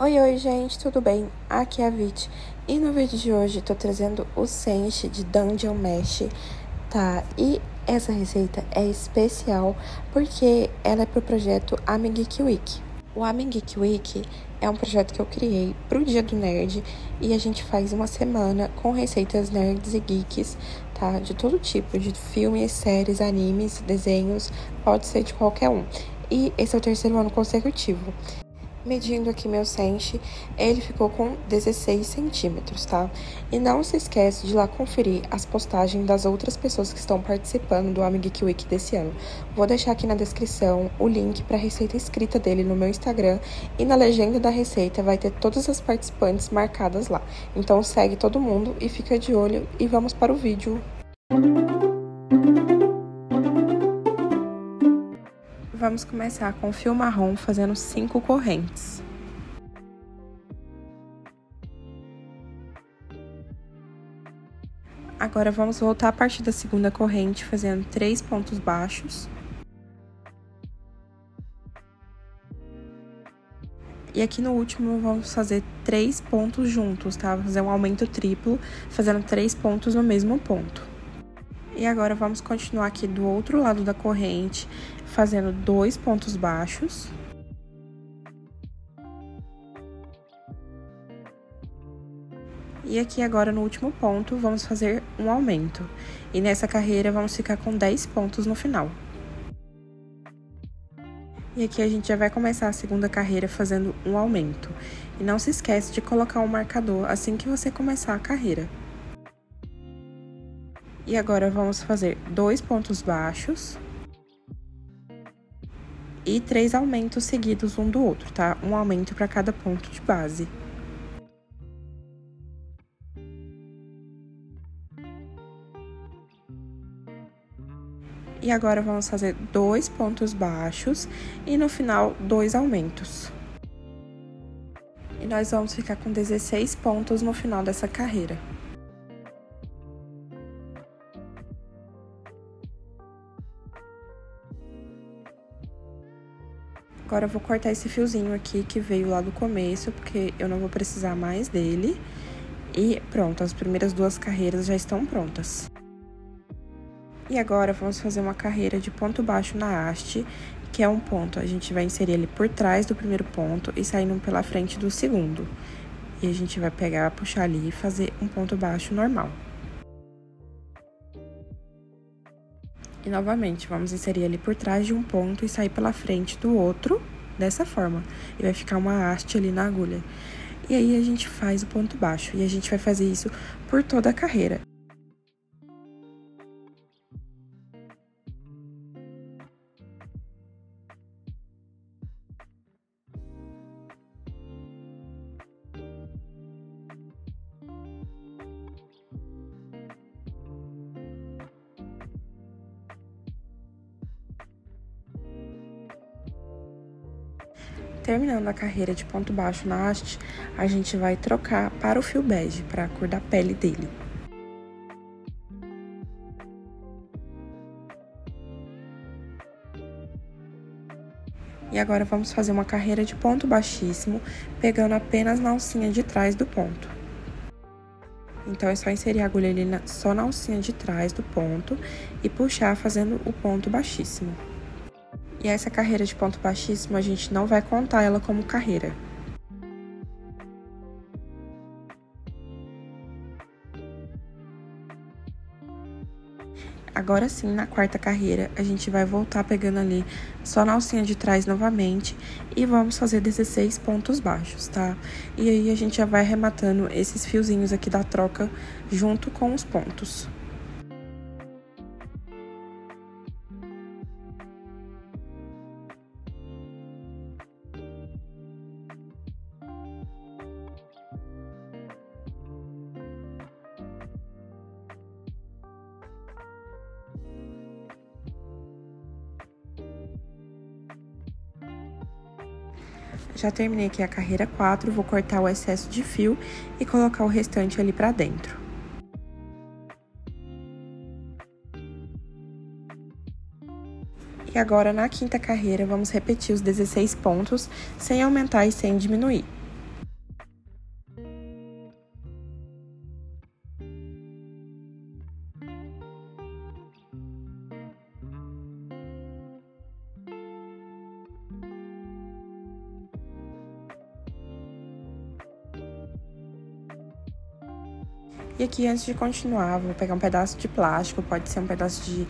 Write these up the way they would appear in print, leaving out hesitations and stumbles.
Oi, gente, tudo bem? Aqui é a Vit e no vídeo de hoje tô trazendo o Senshi de Dungeon Mesh, tá? E essa receita é especial porque ela é pro projeto Amigik Week. O Amigik Week é um projeto que eu criei pro Dia do Nerd e a gente faz uma semana com receitas nerds e geeks, tá? De todo tipo, de filmes, séries, animes, desenhos, pode ser de qualquer um. E esse é o terceiro ano consecutivo. Medindo aqui meu Senshi, ele ficou com 16 centímetros, tá? E não se esquece de ir lá conferir as postagens das outras pessoas que estão participando do Amigik Week desse ano. Vou deixar aqui na descrição o link para a receita escrita dele no meu Instagram e na legenda da receita vai ter todas as participantes marcadas lá. Então segue todo mundo e fica de olho e vamos para o vídeo. Vamos começar com fio marrom fazendo 5 correntes. Agora vamos voltar a partir da segunda corrente fazendo 3 pontos baixos. E aqui no último vamos fazer 3 pontos juntos, tá? Vou fazer um aumento triplo, fazendo 3 pontos no mesmo ponto. E agora vamos continuar aqui do outro lado da corrente, fazendo 2 pontos baixos. E aqui agora no último ponto, vamos fazer um aumento. E nessa carreira vamos ficar com 10 pontos no final. E aqui a gente já vai começar a segunda carreira fazendo um aumento. E não se esquece de colocar um marcador assim que você começar a carreira. E agora vamos fazer 2 pontos baixos e 3 aumentos seguidos um do outro, tá? Um aumento para cada ponto de base. E agora vamos fazer 2 pontos baixos e no final 2 aumentos. E nós vamos ficar com 16 pontos no final dessa carreira. Agora eu vou cortar esse fiozinho aqui que veio lá do começo, porque eu não vou precisar mais dele. E pronto, as primeiras 2 carreiras já estão prontas. E agora vamos fazer uma carreira de ponto baixo na haste, que é um ponto. A gente vai inserir ele por trás do primeiro ponto e saindo pela frente do segundo. E a gente vai pegar, puxar ali e fazer um ponto baixo normal. E novamente, vamos inserir ali por trás de um ponto e sair pela frente do outro, dessa forma. E vai ficar uma haste ali na agulha. E aí, a gente faz o ponto baixo. E a gente vai fazer isso por toda a carreira. Terminando a carreira de ponto baixo na haste, a gente vai trocar para o fio bege, para a cor da pele dele. E agora vamos fazer uma carreira de ponto baixíssimo, pegando apenas na alcinha de trás do ponto. Então, é só inserir a agulha ali só na alcinha de trás do ponto e puxar fazendo o ponto baixíssimo. E essa carreira de ponto baixíssimo, a gente não vai contar ela como carreira. Agora sim, na quarta carreira, a gente vai voltar pegando ali só na alcinha de trás novamente e vamos fazer 16 pontos baixos, tá? E aí, a gente já vai arrematando esses fiozinhos aqui da troca junto com os pontos. Já terminei aqui a carreira 4, vou cortar o excesso de fio e colocar o restante ali pra dentro. E agora, na quinta carreira, vamos repetir os 16 pontos, sem aumentar e sem diminuir. E aqui, antes de continuar, vou pegar um pedaço de plástico, pode ser um pedaço de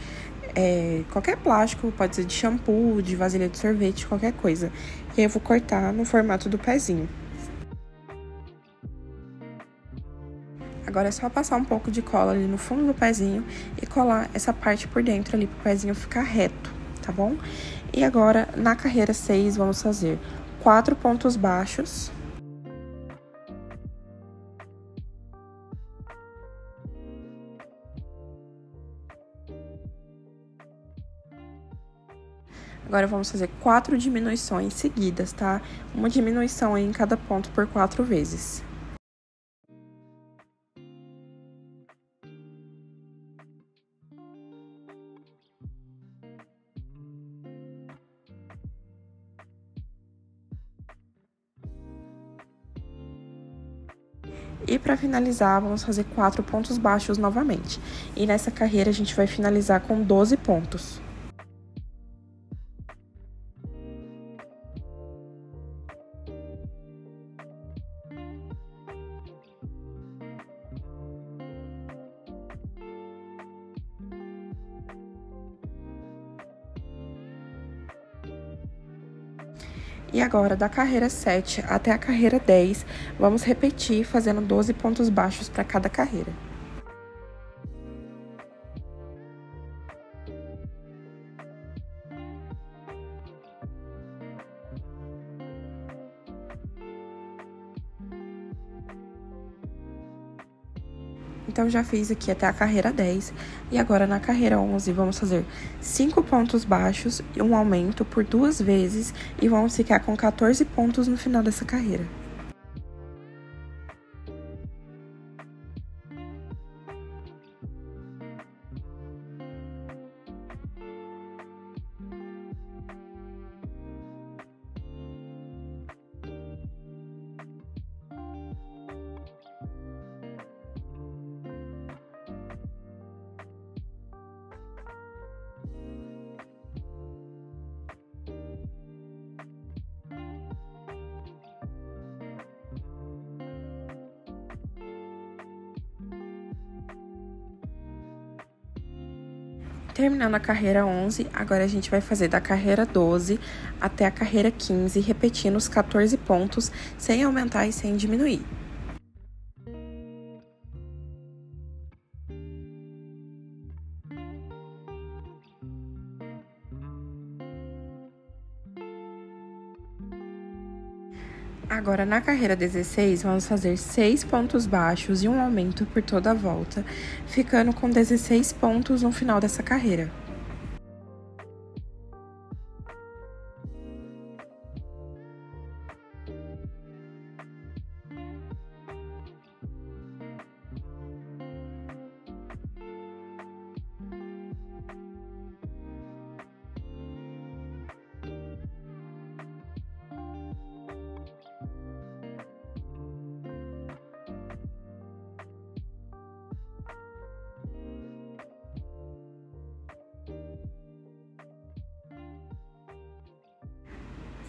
qualquer plástico, pode ser de shampoo, de vasilha de sorvete, qualquer coisa. E aí eu vou cortar no formato do pezinho. Agora é só passar um pouco de cola ali no fundo do pezinho e colar essa parte por dentro ali pro pezinho ficar reto, tá bom? E agora, na carreira 6, vamos fazer 4 pontos baixos. Agora, vamos fazer 4 diminuições seguidas, tá? Uma diminuição aí em cada ponto por 4 vezes. E para finalizar, vamos fazer 4 pontos baixos novamente. E nessa carreira, a gente vai finalizar com 12 pontos. E agora, da carreira 7 até a carreira 10, vamos repetir fazendo 12 pontos baixos para cada carreira. Então, já fiz aqui até a carreira 10. E agora, na carreira 11, vamos fazer 5 pontos baixos e um aumento por 2 vezes. E vamos ficar com 14 pontos no final dessa carreira. Terminando a carreira 11, agora a gente vai fazer da carreira 12 até a carreira 15, repetindo os 14 pontos, sem aumentar e sem diminuir. Agora, na carreira 16, vamos fazer 6 pontos baixos e um aumento por toda a volta, ficando com 16 pontos no final dessa carreira.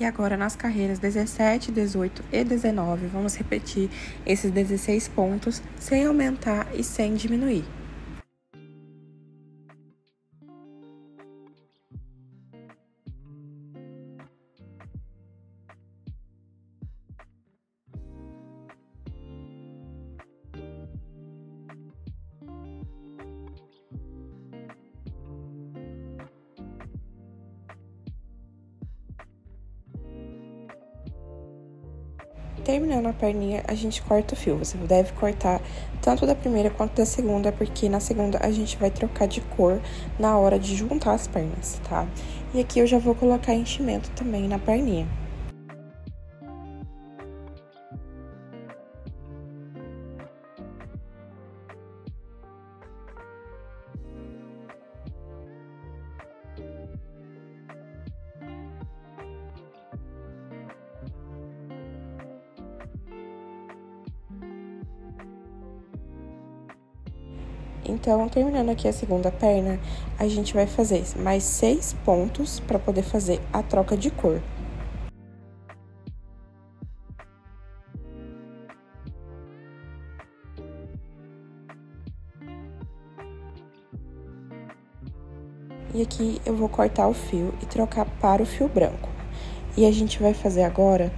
E agora, nas carreiras 17, 18 e 19, vamos repetir esses 16 pontos sem aumentar e sem diminuir. Terminando a perninha, a gente corta o fio. Você deve cortar tanto da primeira quanto da segunda, porque na segunda a gente vai trocar de cor na hora de juntar as pernas, tá? E aqui eu já vou colocar enchimento também na perninha. Então, terminando aqui a segunda perna, a gente vai fazer mais 6 pontos para poder fazer a troca de cor. E aqui eu vou cortar o fio e trocar para o fio branco. E a gente vai fazer agora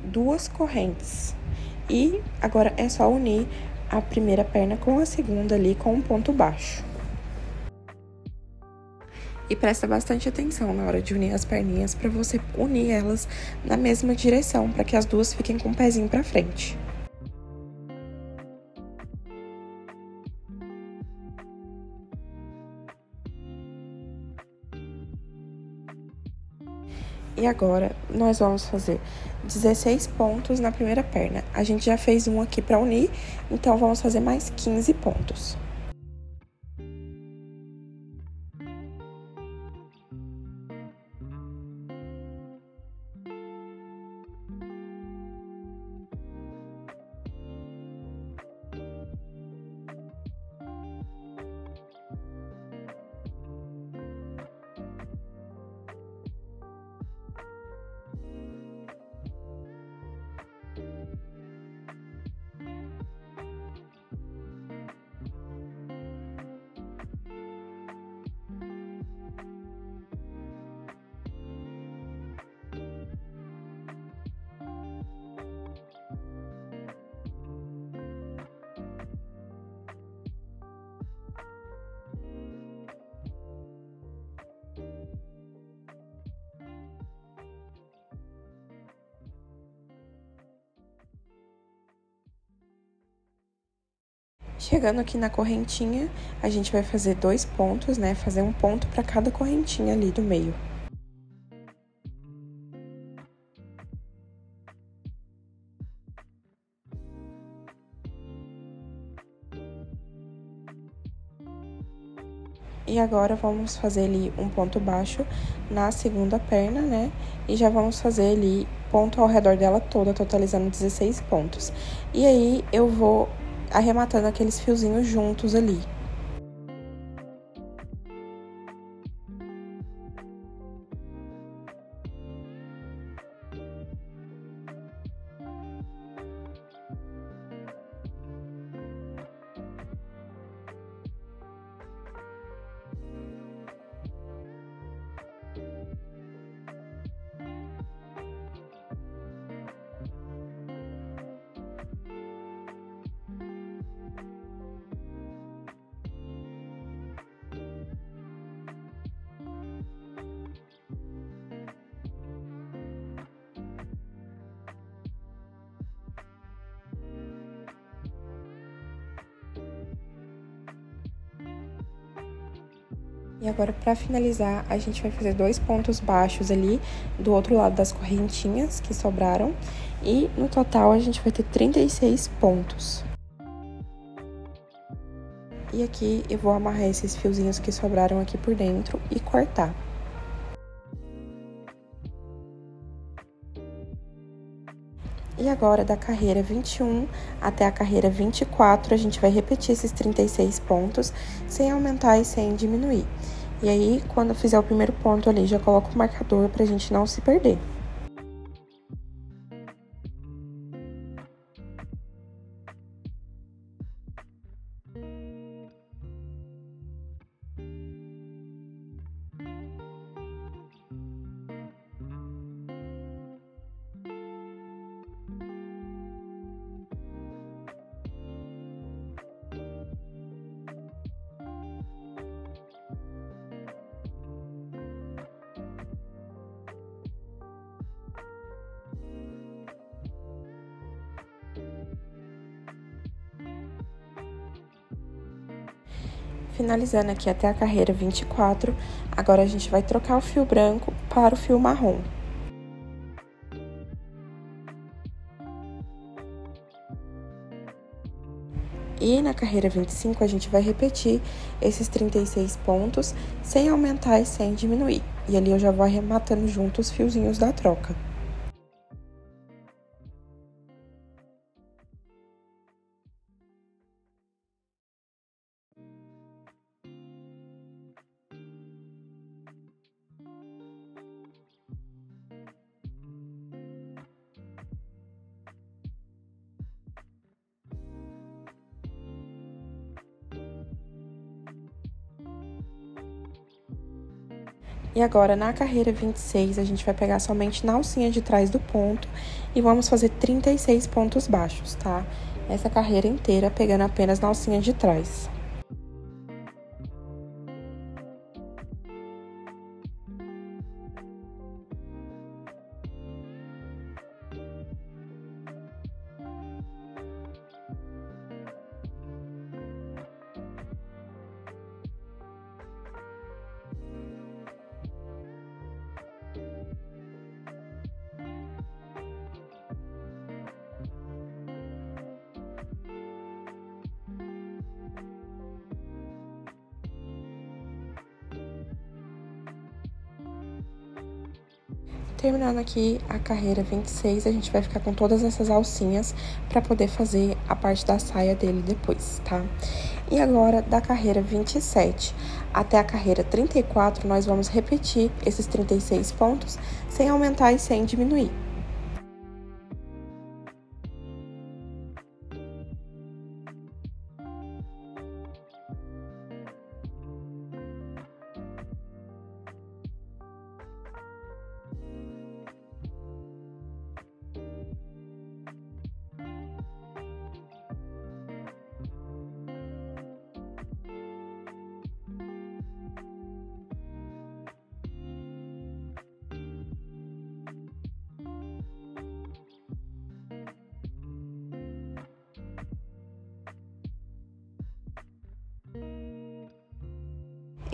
2 correntes. E agora é só unir a primeira perna com a segunda ali com um ponto baixo. E presta bastante atenção na hora de unir as perninhas para você unir elas na mesma direção, para que as duas fiquem com o pezinho para frente. E agora, nós vamos fazer 16 pontos na primeira perna. A gente já fez um aqui para unir, então vamos fazer mais 15 pontos. Chegando aqui na correntinha, a gente vai fazer 2 pontos, né? Fazer um ponto para cada correntinha ali do meio. E agora, vamos fazer ali um ponto baixo na segunda perna, né? E já vamos fazer ali ponto ao redor dela toda, totalizando 16 pontos. E aí, eu vou arrematando aqueles fiozinhos juntos ali. E agora, para finalizar, a gente vai fazer 2 pontos baixos ali do outro lado das correntinhas que sobraram. E no total, a gente vai ter 36 pontos. E aqui, eu vou amarrar esses fiozinhos que sobraram aqui por dentro e cortar. E agora, da carreira 21 até a carreira 24, a gente vai repetir esses 36 pontos, sem aumentar e sem diminuir. E aí, quando eu fizer o primeiro ponto ali, já coloco o marcador pra gente não se perder. Finalizando aqui até a carreira 24, agora a gente vai trocar o fio branco para o fio marrom. E na carreira 25, a gente vai repetir esses 36 pontos, sem aumentar e sem diminuir. E ali eu já vou arrematando junto os fiozinhos da troca. E agora, na carreira 26, a gente vai pegar somente na alcinha de trás do ponto e vamos fazer 36 pontos baixos, tá? Essa carreira inteira pegando apenas na alcinha de trás. Terminando aqui a carreira 26, a gente vai ficar com todas essas alcinhas para poder fazer a parte da saia dele depois, tá? E agora, da carreira 27 até a carreira 34, nós vamos repetir esses 36 pontos, sem aumentar e sem diminuir.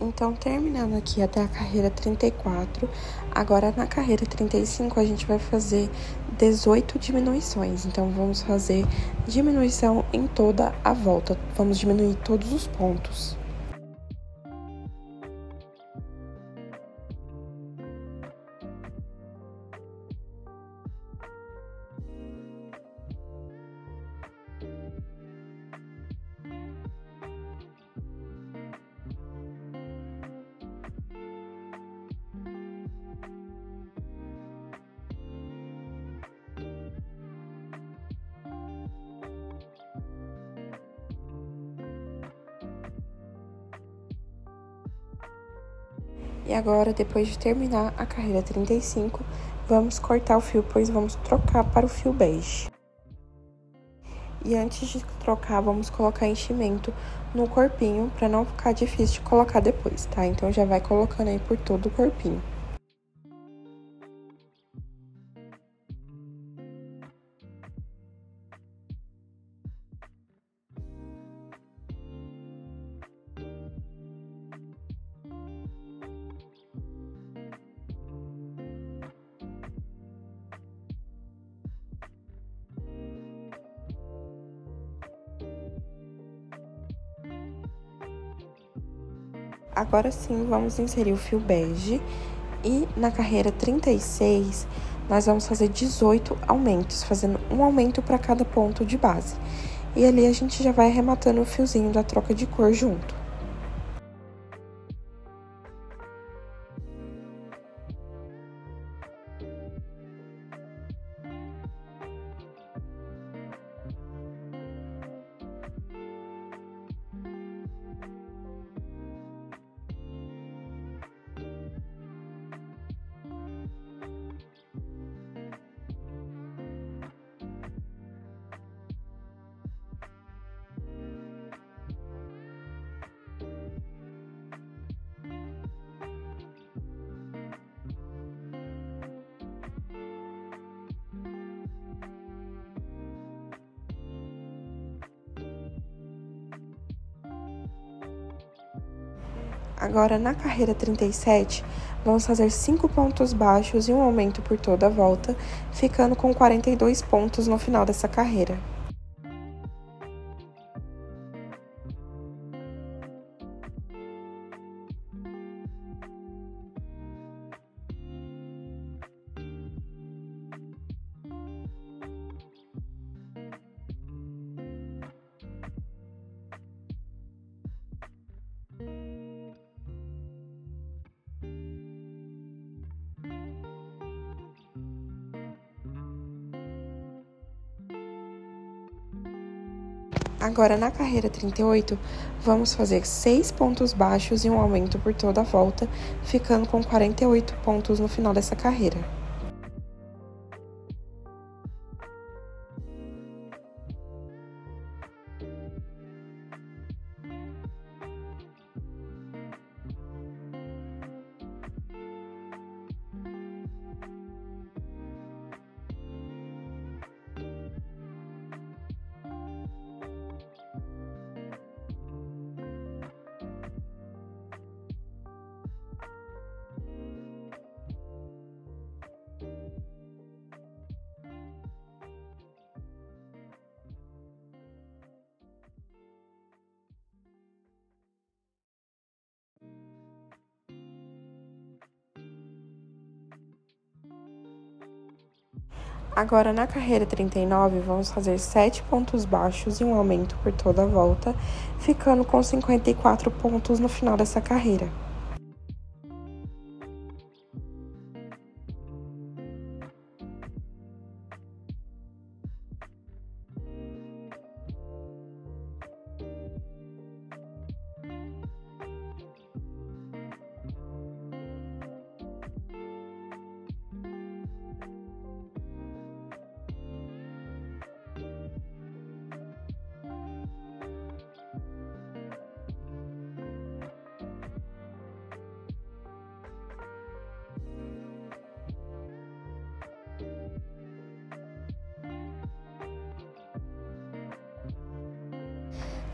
Então, terminando aqui até a carreira 34, agora na carreira 35 a gente vai fazer 18 diminuições. Então, vamos fazer diminuição em toda a volta. Vamos diminuir todos os pontos. E agora, depois de terminar a carreira 35, vamos cortar o fio, pois vamos trocar para o fio bege. E antes de trocar, vamos colocar enchimento no corpinho, para não ficar difícil de colocar depois, tá? Então, já vai colocando aí por todo o corpinho. Agora sim, vamos inserir o fio bege e na carreira 36, nós vamos fazer 18 aumentos, fazendo um aumento para cada ponto de base. E ali a gente já vai arrematando o fiozinho da troca de cor junto. Agora, na carreira 37, vamos fazer 5 pontos baixos e um aumento por toda a volta, ficando com 42 pontos no final dessa carreira. Agora, na carreira 38, vamos fazer 6 pontos baixos e um aumento por toda a volta, ficando com 48 pontos no final dessa carreira. Agora, na carreira 39, vamos fazer 7 pontos baixos e um aumento por toda a volta, ficando com 54 pontos no final dessa carreira.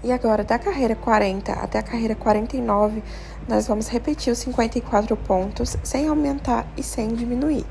E agora, da carreira 40 até a carreira 49, nós vamos repetir os 54 pontos, sem aumentar e sem diminuir.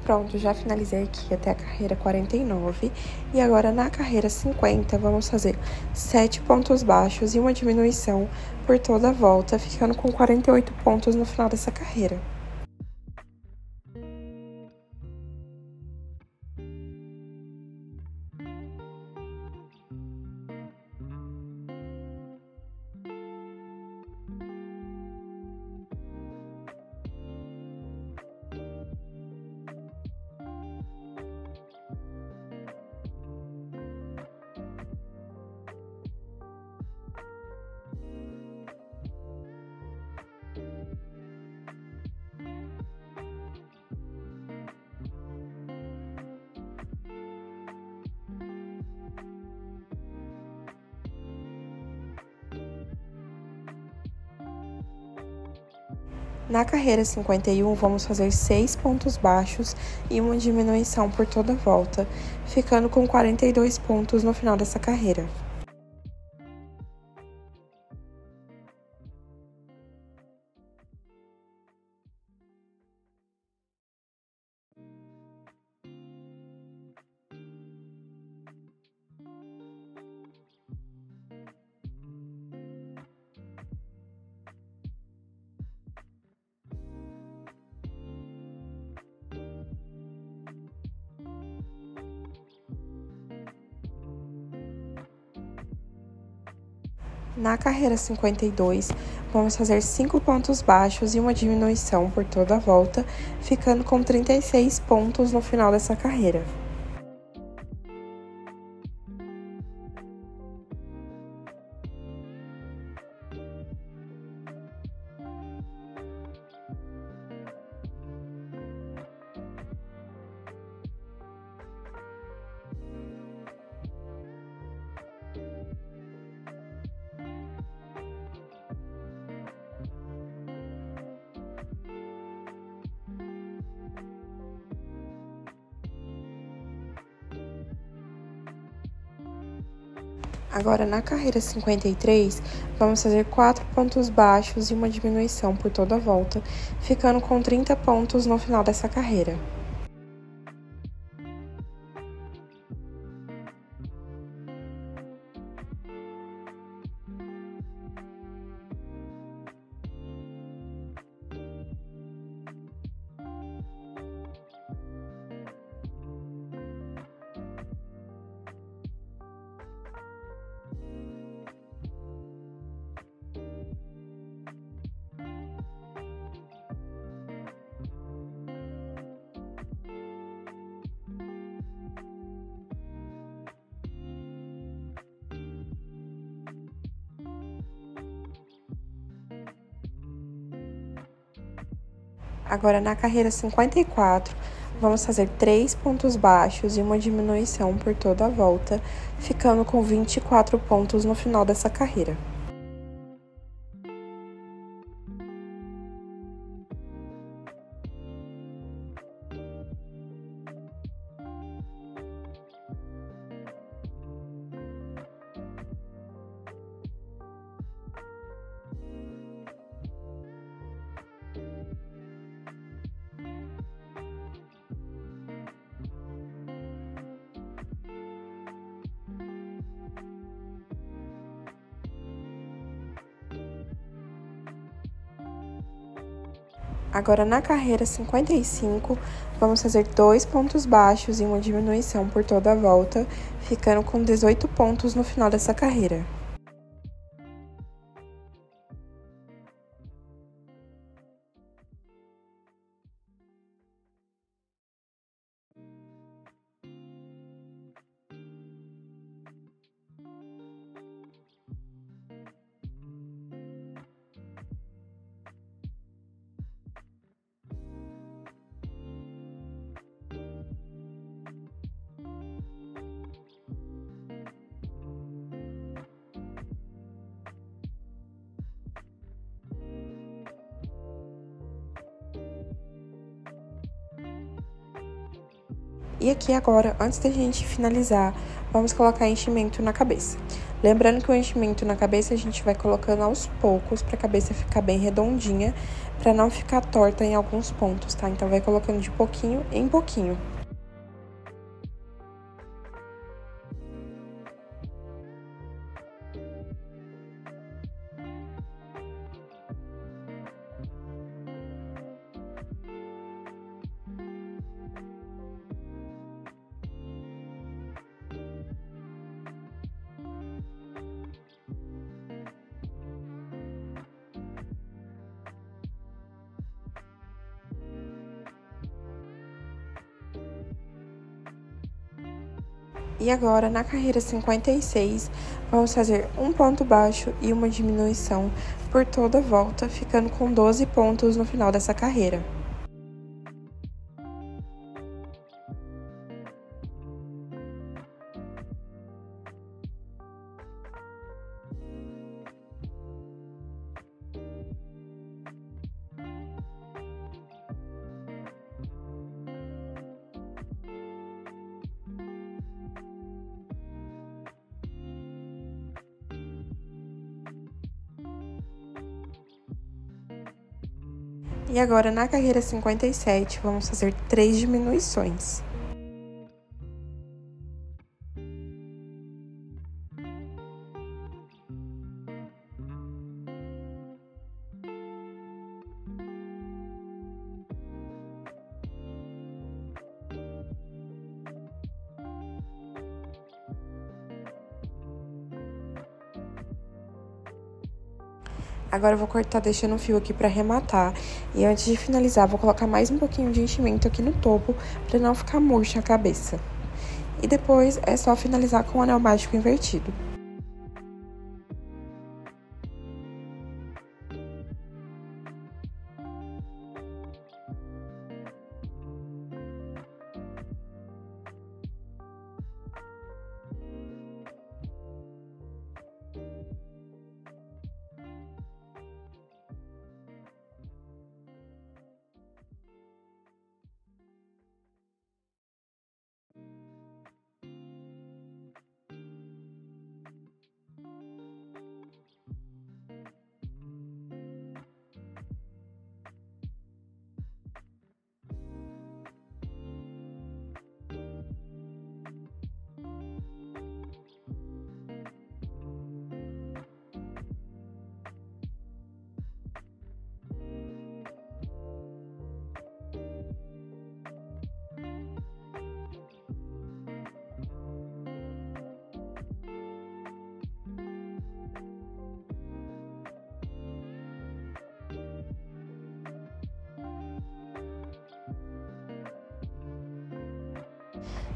Pronto, já finalizei aqui até a carreira 49. E agora, na carreira 50, vamos fazer 7 pontos baixos e uma diminuição por toda a volta, ficando com 48 pontos no final dessa carreira. Na carreira 51, vamos fazer 6 pontos baixos e uma diminuição por toda a volta, ficando com 42 pontos no final dessa carreira. Na carreira 52, vamos fazer 5 pontos baixos e uma diminuição por toda a volta, ficando com 36 pontos no final dessa carreira. Agora, na carreira 53, vamos fazer 4 pontos baixos e uma diminuição por toda a volta, ficando com 30 pontos no final dessa carreira. Agora, na carreira 54, vamos fazer 3 pontos baixos e uma diminuição por toda a volta, ficando com 24 pontos no final dessa carreira. Agora, na carreira 55, vamos fazer 2 pontos baixos e uma diminuição por toda a volta, ficando com 18 pontos no final dessa carreira. E aqui agora, antes da gente finalizar, vamos colocar enchimento na cabeça. Lembrando que o enchimento na cabeça a gente vai colocando aos poucos para a cabeça ficar bem redondinha, para não ficar torta em alguns pontos, tá? Então vai colocando de pouquinho em pouquinho. E agora, na carreira 56, vamos fazer um ponto baixo e uma diminuição por toda a volta, ficando com 12 pontos no final dessa carreira. E agora, na carreira 57, vamos fazer 3 diminuições. Agora eu vou cortar deixando o fio aqui pra arrematar. E antes de finalizar, vou colocar mais um pouquinho de enchimento aqui no topo, pra não ficar murcha a cabeça. E depois é só finalizar com o anel mágico invertido.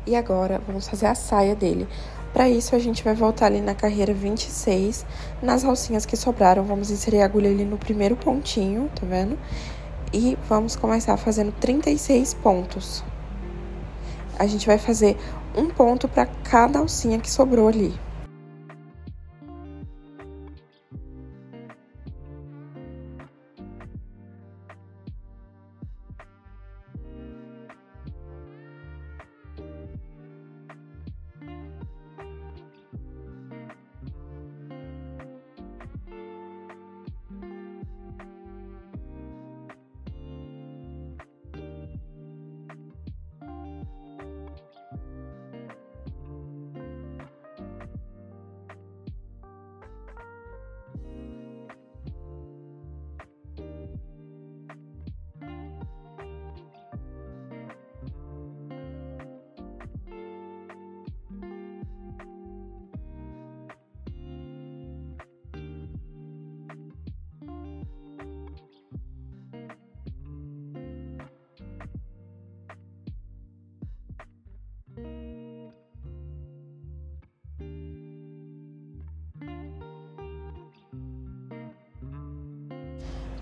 E agora, vamos fazer a saia dele. Para isso, a gente vai voltar ali na carreira 26, nas alcinhas que sobraram, vamos inserir a agulha ali no primeiro pontinho, tá vendo? E vamos começar fazendo 36 pontos. A gente vai fazer um ponto para cada alcinha que sobrou ali.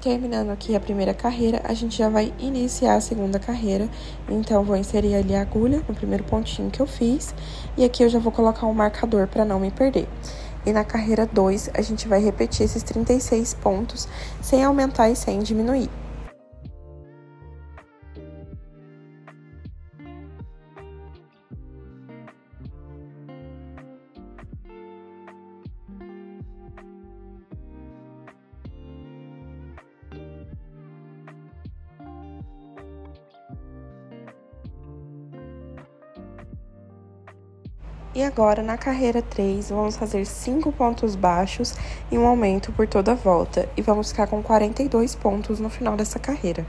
Terminando aqui a primeira carreira, a gente já vai iniciar a segunda carreira. Então, vou inserir ali a agulha no primeiro pontinho que eu fiz. E aqui eu já vou colocar um marcador para não me perder. E na carreira 2, a gente vai repetir esses 36 pontos, sem aumentar e sem diminuir. E agora, na carreira 3, vamos fazer 5 pontos baixos e um aumento por toda a volta. E vamos ficar com 42 pontos no final dessa carreira.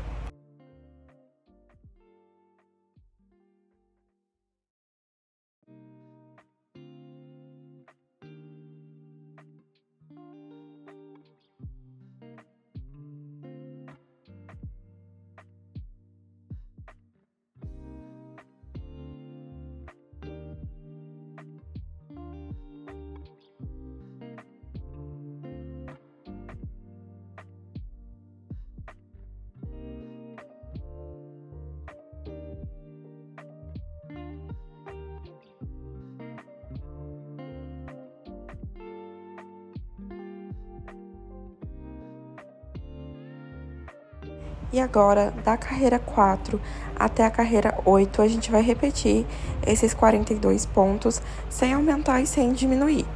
E agora, da carreira 4 até a carreira 8, a gente vai repetir esses 42 pontos, sem aumentar e sem diminuir.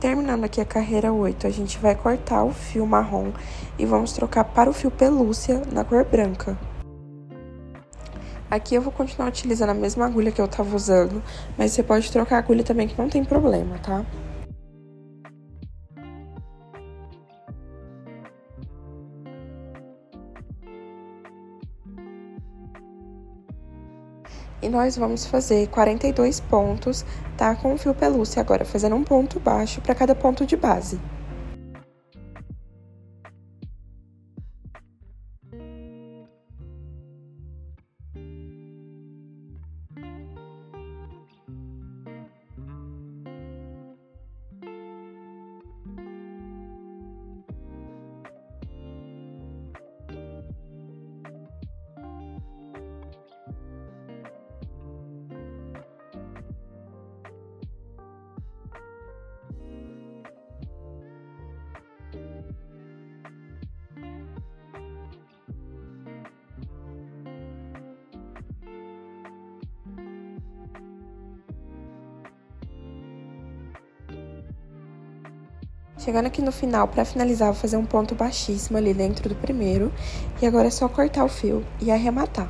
Terminando aqui a carreira 8, a gente vai cortar o fio marrom e vamos trocar para o fio pelúcia na cor branca. Aqui eu vou continuar utilizando a mesma agulha que eu tava usando, mas você pode trocar a agulha também que não tem problema, tá? E nós vamos fazer 42 pontos, tá? Com o fio pelúcia agora, fazendo um ponto baixo para cada ponto de base. Chegando aqui no final, para finalizar, vou fazer um ponto baixíssimo ali dentro do primeiro. E agora é só cortar o fio e arrematar.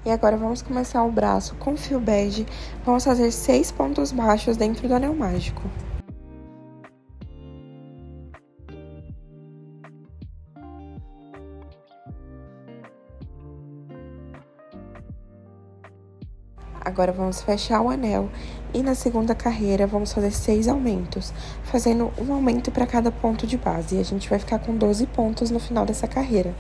E agora vamos começar o braço com fio bege. Vamos fazer 6 pontos baixos dentro do anel mágico. Agora vamos fechar o anel e na segunda carreira vamos fazer 6 aumentos, fazendo um aumento para cada ponto de base. E a gente vai ficar com 12 pontos no final dessa carreira.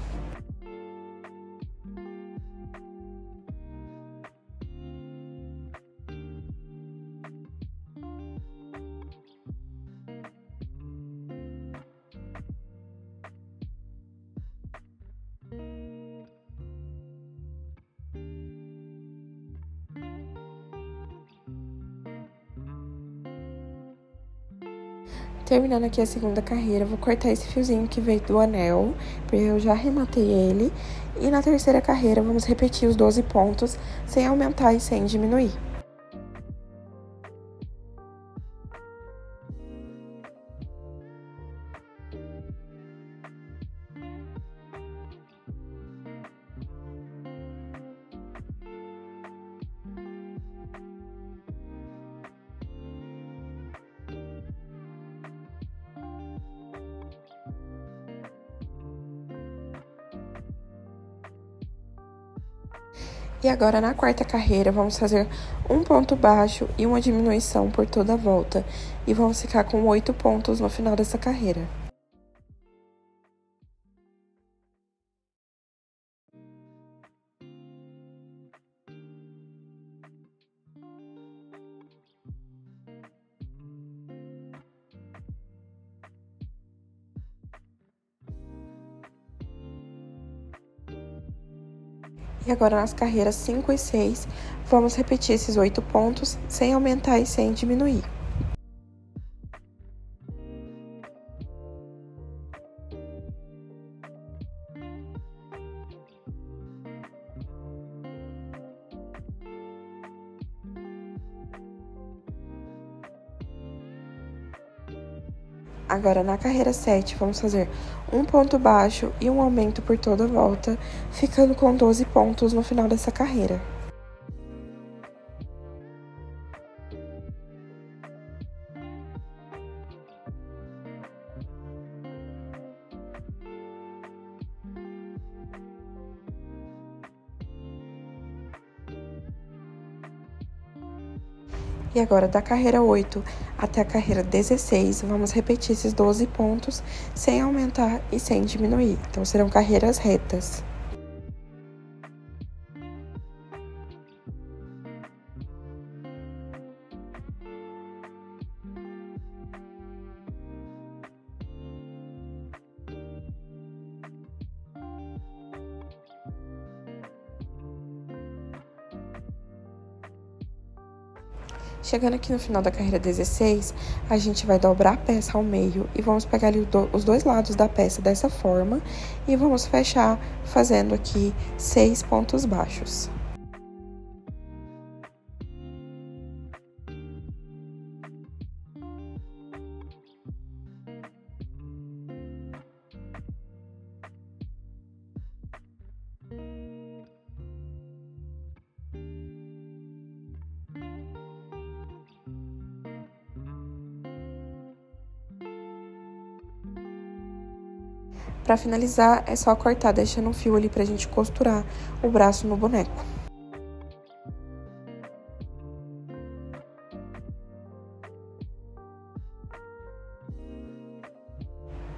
Terminando aqui a segunda carreira, vou cortar esse fiozinho que veio do anel, porque eu já arrematei ele. E na terceira carreira, vamos repetir os 12 pontos, sem aumentar e sem diminuir. E agora, na quarta carreira, vamos fazer um ponto baixo e uma diminuição por toda a volta. E vamos ficar com 8 pontos no final dessa carreira. E agora, nas carreiras 5 e 6, vamos repetir esses 8 pontos, sem aumentar e sem diminuir. Agora, na carreira 7, vamos fazer um ponto baixo e um aumento por toda a volta, ficando com 12 pontos no final dessa carreira. E agora, da carreira 8 até a carreira 16, vamos repetir esses 12 pontos, sem aumentar e sem diminuir. Então, serão carreiras retas. Chegando aqui no final da carreira 16, a gente vai dobrar a peça ao meio e vamos pegar ali os dois lados da peça dessa forma e vamos fechar fazendo aqui 6 pontos baixos. Para finalizar, é só cortar, deixando um fio ali pra gente costurar o braço no boneco.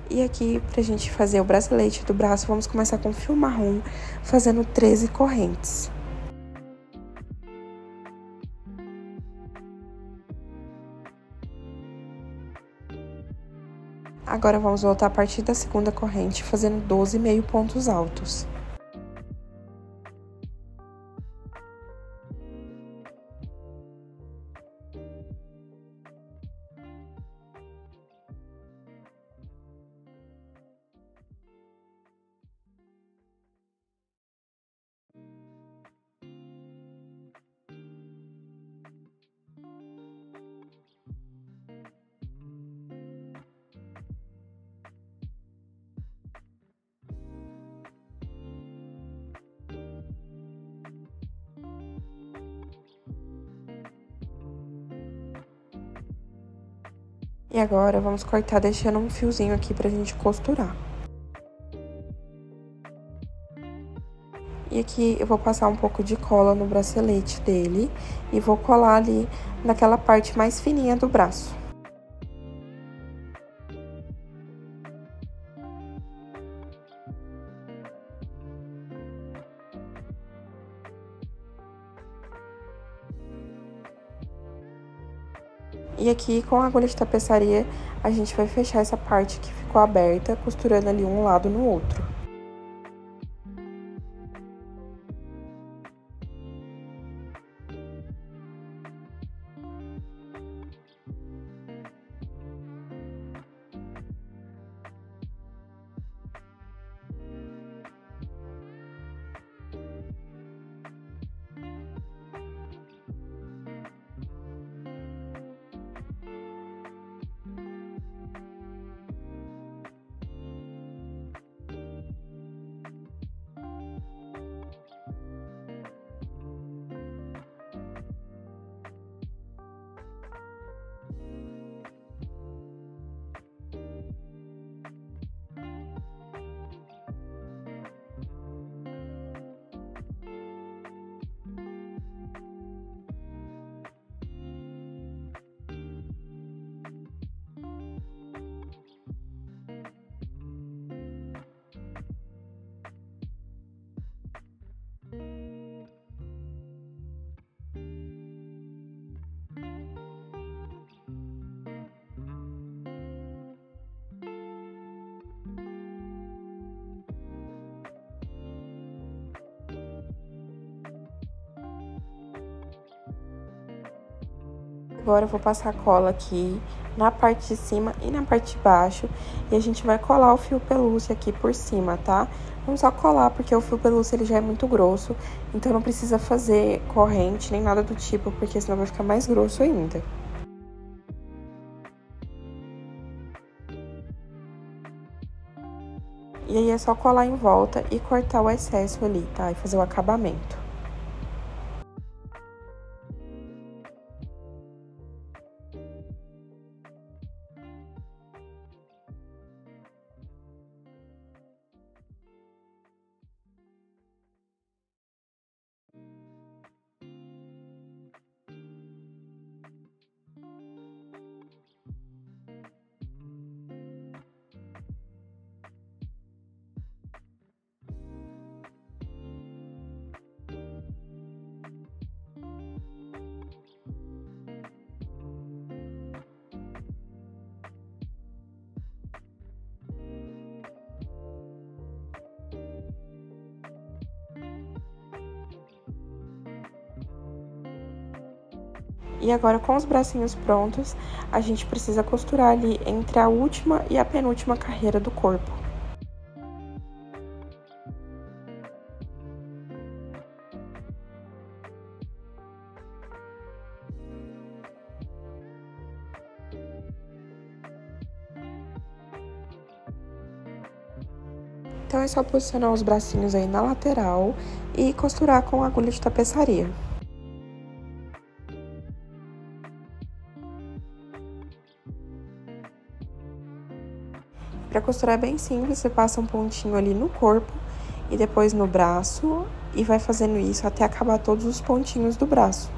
E aqui, pra gente fazer o bracelete do braço, vamos começar com fio marrom, fazendo 13 correntes. Agora, vamos voltar a partir da segunda corrente, fazendo 12 meio pontos altos. E agora, vamos cortar deixando um fiozinho aqui pra gente costurar. E aqui eu vou passar um pouco de cola no bracelete dele e vou colar ali naquela parte mais fininha do braço. E aqui, com a agulha de tapeçaria, a gente vai fechar essa parte que ficou aberta, costurando ali um lado no outro. Agora eu vou passar cola aqui na parte de cima e na parte de baixo. E a gente vai colar o fio pelúcia aqui por cima, tá? Vamos só colar, porque o fio pelúcia ele já é muito grosso. Então não precisa fazer corrente nem nada do tipo, porque senão vai ficar mais grosso ainda. E aí é só colar em volta e cortar o excesso ali, tá? E fazer o acabamento. E agora, com os bracinhos prontos, a gente precisa costurar ali entre a última e a penúltima carreira do corpo. Então, é só posicionar os bracinhos aí na lateral e costurar com a agulha de tapeçaria. Para costurar é bem simples, você passa um pontinho ali no corpo e depois no braço e vai fazendo isso até acabar todos os pontinhos do braço.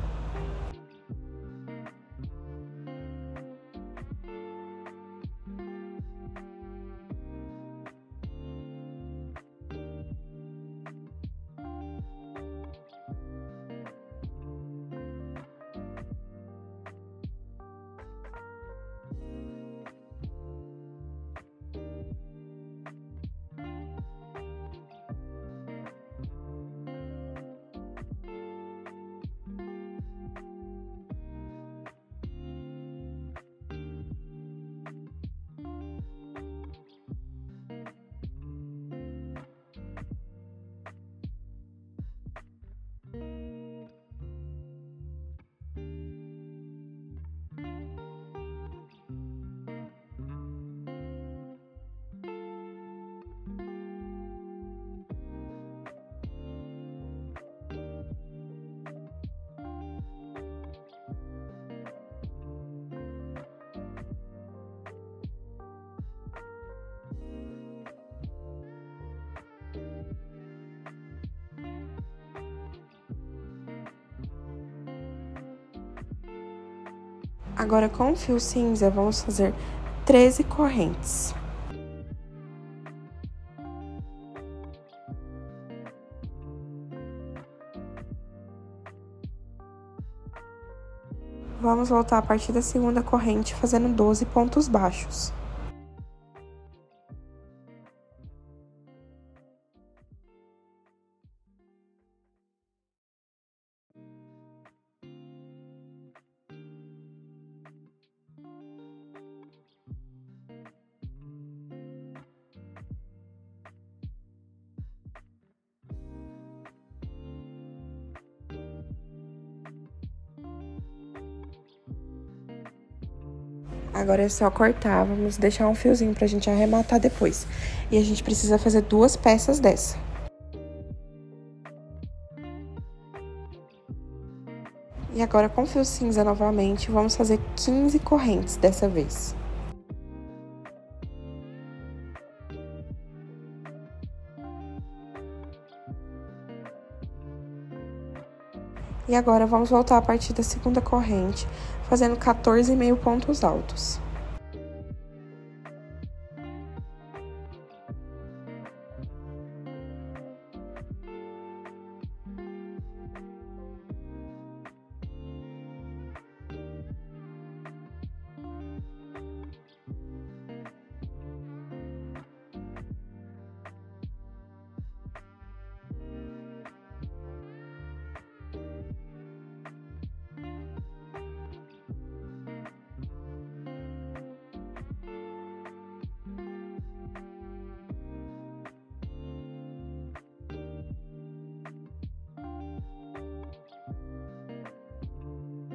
Agora, com o fio cinza, vamos fazer 13 correntes. Vamos voltar a partir da segunda corrente, fazendo 12 pontos baixos. Agora é só cortar, vamos deixar um fiozinho pra gente arrematar depois. E a gente precisa fazer 2 peças dessa. E agora, com fio cinza novamente, vamos fazer 15 correntes dessa vez. E agora, vamos voltar a partir da segunda corrente, fazendo 14,5 pontos altos.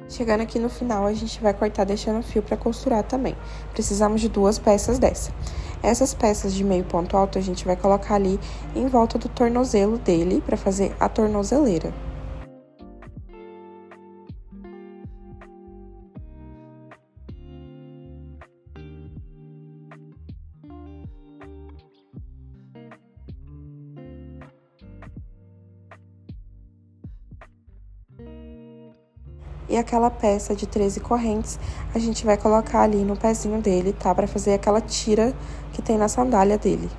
Chegando aqui no final, a gente vai cortar deixando o fio para costurar também. Precisamos de 2 peças dessa. Essas peças de meio ponto alto, a gente vai colocar ali em volta do tornozelo dele para fazer a tornozeleira. E aquela peça de 13 correntes, a gente vai colocar ali no pezinho dele, tá? Pra fazer aquela tira que tem na sandália dele.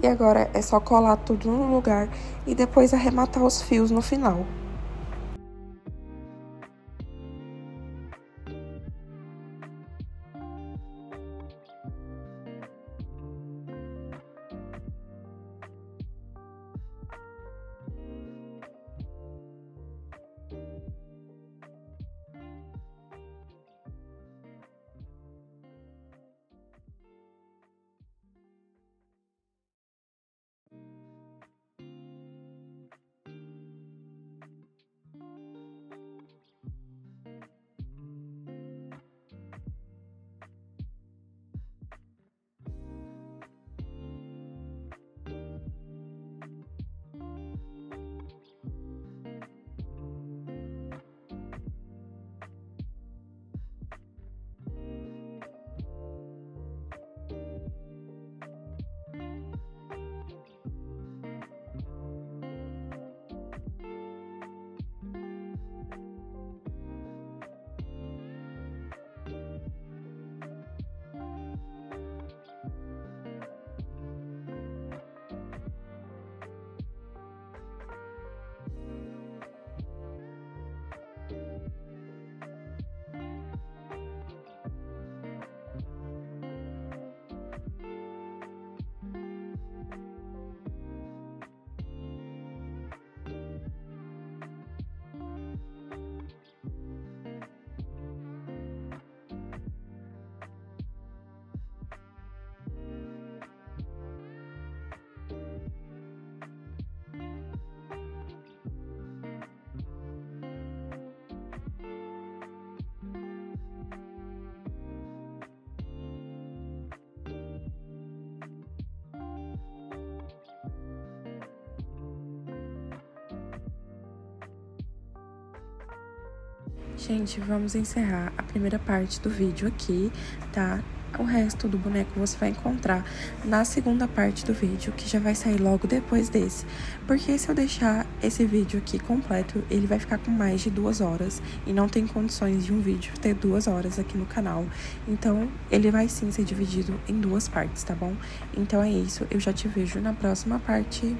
E agora é só colar tudo no lugar e depois arrematar os fios no final. Gente, vamos encerrar a primeira parte do vídeo aqui, tá? O resto do boneco você vai encontrar na segunda parte do vídeo, que já vai sair logo depois desse. Porque se eu deixar esse vídeo aqui completo, ele vai ficar com mais de 2 horas. E não tem condições de um vídeo ter 2 horas aqui no canal. Então, ele vai sim ser dividido em 2 partes, tá bom? Então é isso, eu já te vejo na próxima parte.